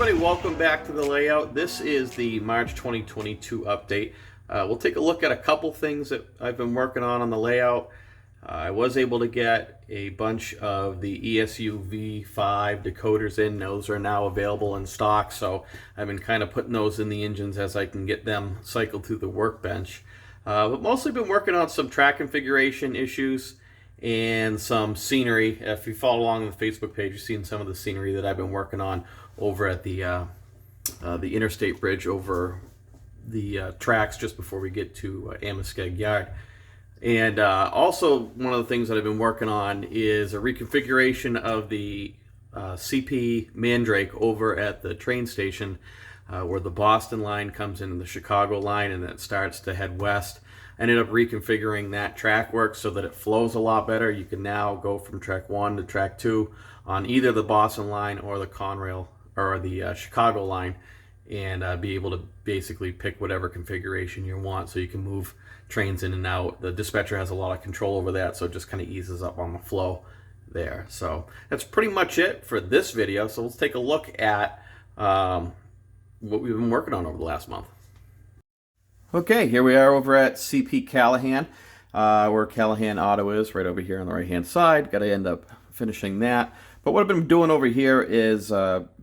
everybody, welcome back to the layout. This is the March 2022 update. We'll take a look at a couple things that I've been working on the layout. I was able to get a bunch of the ESU V5 decoders in. Those are now available in stock, so I've been kind of putting those in the engines as I can get them cycled through the workbench. But mostly been working on some track configuration issues and some scenery. If you follow along on the Facebook page, you've seen some of the scenery that I've been working on over at the Interstate Bridge over the tracks just before we get to Amoskeag Yard. And also one of the things that I've been working on is a reconfiguration of the CP Mandrake over at the train station where the Boston line comes in and the Chicago line, and then it starts to head west. I ended up reconfiguring that Trackwork so that it flows a lot better. You can now go from track 1 to track 2 on either the Boston line or the Conrail or the Chicago line, and be able to basically pick whatever configuration you want so you can move trains in and out. The dispatcher has a lot of control over that, so it just kind of eases up on the flow there. So that's pretty much it for this video. So let's take a look at what we've been working on over the last month. Okay, here we are over at CP Callahan, where Callahan Auto is, right over here on the right-hand side. Got to end up finishing that. But what I've been doing over here is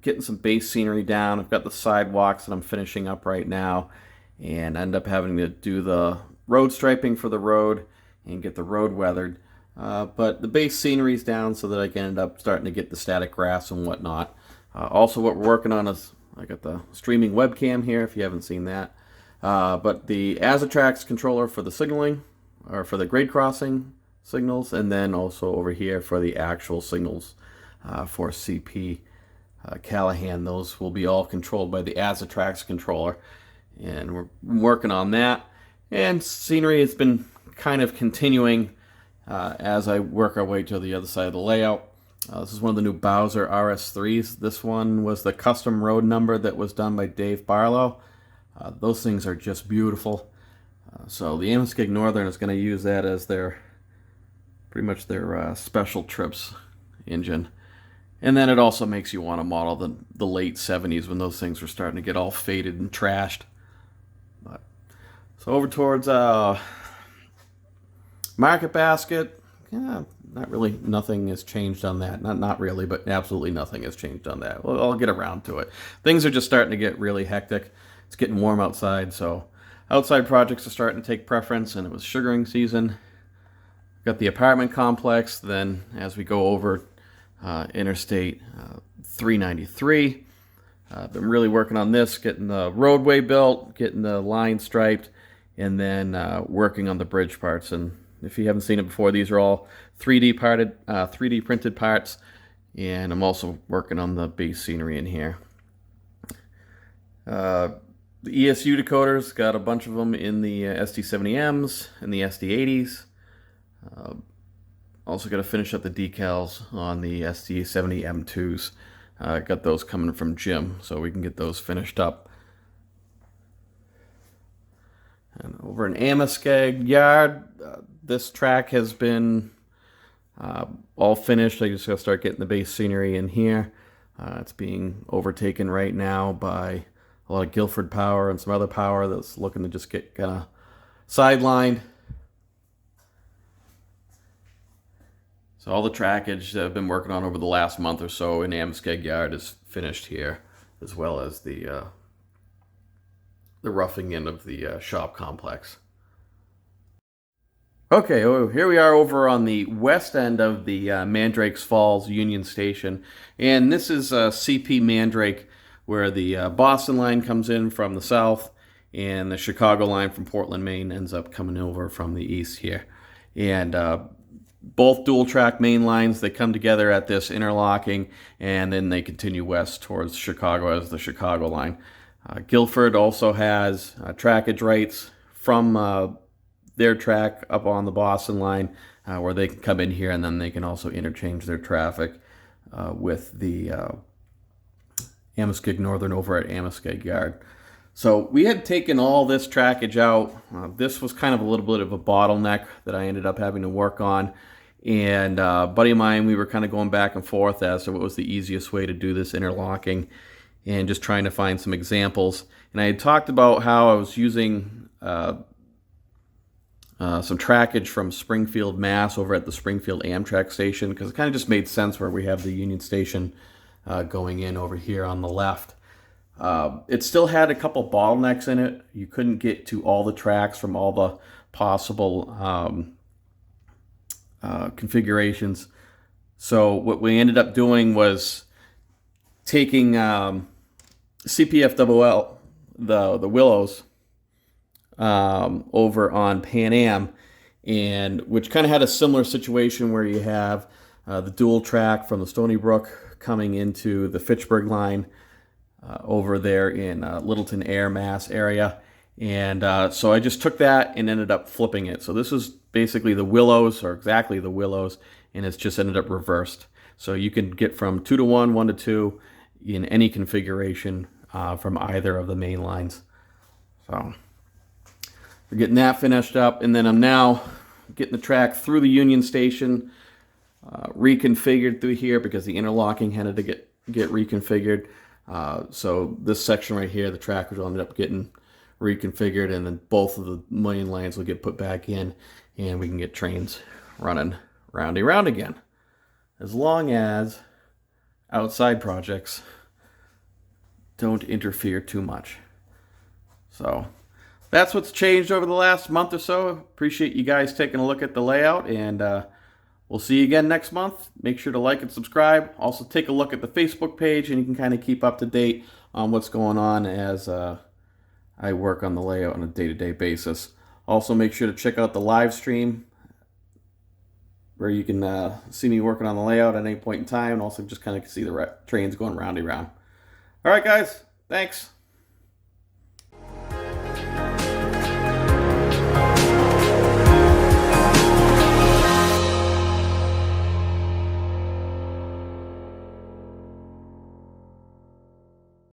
getting some base scenery down. I've got the sidewalks that I'm finishing up right now, and I end up having to do the road striping for the road and get the road weathered. But the base scenery is down so that I can end up starting to get the static grass and whatnot. Also, what we're working on is I got the streaming webcam here, if you haven't seen that. But the Azatrax controller for the signaling, or for the grade crossing signals, and then also over here for the actual signals for CP Callahan. Those will be all controlled by the Azatrax controller, and we're working on that. And scenery has been kind of continuing as I work our way to the other side of the layout. This is one of the new Bowser RS3s. This one was the custom road number that was done by Dave Barlow. Those things are just beautiful. So the Amoskeag Northern is going to use that as their pretty much their special trips engine. And then it also makes you want to model the late 70s when those things were starting to get all faded and trashed. But, so over towards Market Basket, yeah, not really, nothing has changed on that. Not really, but absolutely nothing has changed on that. Well, I'll get around to it. Things are just starting to get really hectic. It's getting warm outside, so outside projects are starting to take preference, and it was sugaring season. Got the apartment complex, then as we go over Interstate 393, I've been really working on this, getting the roadway built, getting the line striped, and then working on the bridge parts. And if you haven't seen it before, these are all 3D printed parts, and I'm also working on the base scenery in here. The ESU decoders, got a bunch of them in the SD70Ms and the SD80s. Also got to finish up the decals on the SD70M2s. Got those coming from Jim, so we can get those finished up. And over in Amoskeag Yard, this track has been all finished. I just got to start getting the base scenery in here. It's being overtaken right now by a lot of Guilford power and some other power that's looking to just get kind of sidelined. So all the trackage that I've been working on over the last month or so in Amoskeag Yard is finished here, as well as the roughing in of the shop complex. Okay, here we are over on the west end of the Mandrakes Falls Union Station, and this is CP Mandrake, where the Boston line comes in from the south, and the Chicago line from Portland, Maine ends up coming over from the east here. And both dual track main lines, they come together at this interlocking, and then they continue west towards Chicago as the Chicago line. Guilford also has trackage rights from their track up on the Boston line, where they can come in here, and then they can also interchange their traffic with the Amoskeag Northern over at Amoskeag Yard. So we had taken all this trackage out. This was kind of a little bit of a bottleneck that I ended up having to work on. And a buddy of mine, we were kind of going back and forth as to what was the easiest way to do this interlocking. and just trying to find some examples. And I had talked about how I was using some trackage from Springfield, Mass. Over at the Springfield Amtrak station, because it kind of just made sense where we have the Union Station going in over here on the left. It still had a couple bottlenecks in it. You couldn't get to all the tracks from all the possible configurations. So what we ended up doing was taking CPFWL, the Willows, over on PanAm, and which kind of had a similar situation where you have the dual track from the Stoney Brook coming into the Fitchburg Line over there in Littleton, Ayer, Mass area. And so I just took that and ended up flipping it. So this is basically the Willows, or exactly the Willows, and it's just ended up reversed. So you can get from 2 to 1, 1 to 2 in any configuration from either of the main lines. So we're getting that finished up, and then I'm now getting the track through the Union Station, reconfigured through here because the interlocking had to get reconfigured. So this section right here, the track will end up getting reconfigured, and then both of the main lines will get put back in, and we can get trains running round again, as long as outside projects don't interfere too much. So that's what's changed over the last month or so. Appreciate you guys taking a look at the layout, and we'll see you again next month. Make sure to like and subscribe. Also take a look at the Facebook page, and you can kind of keep up to date on what's going on as I work on the layout on a day-to-day basis. Also make sure to check out the live stream where you can see me working on the layout at any point in time, and also just kind of see the trains going round and round. All right, guys. Thanks.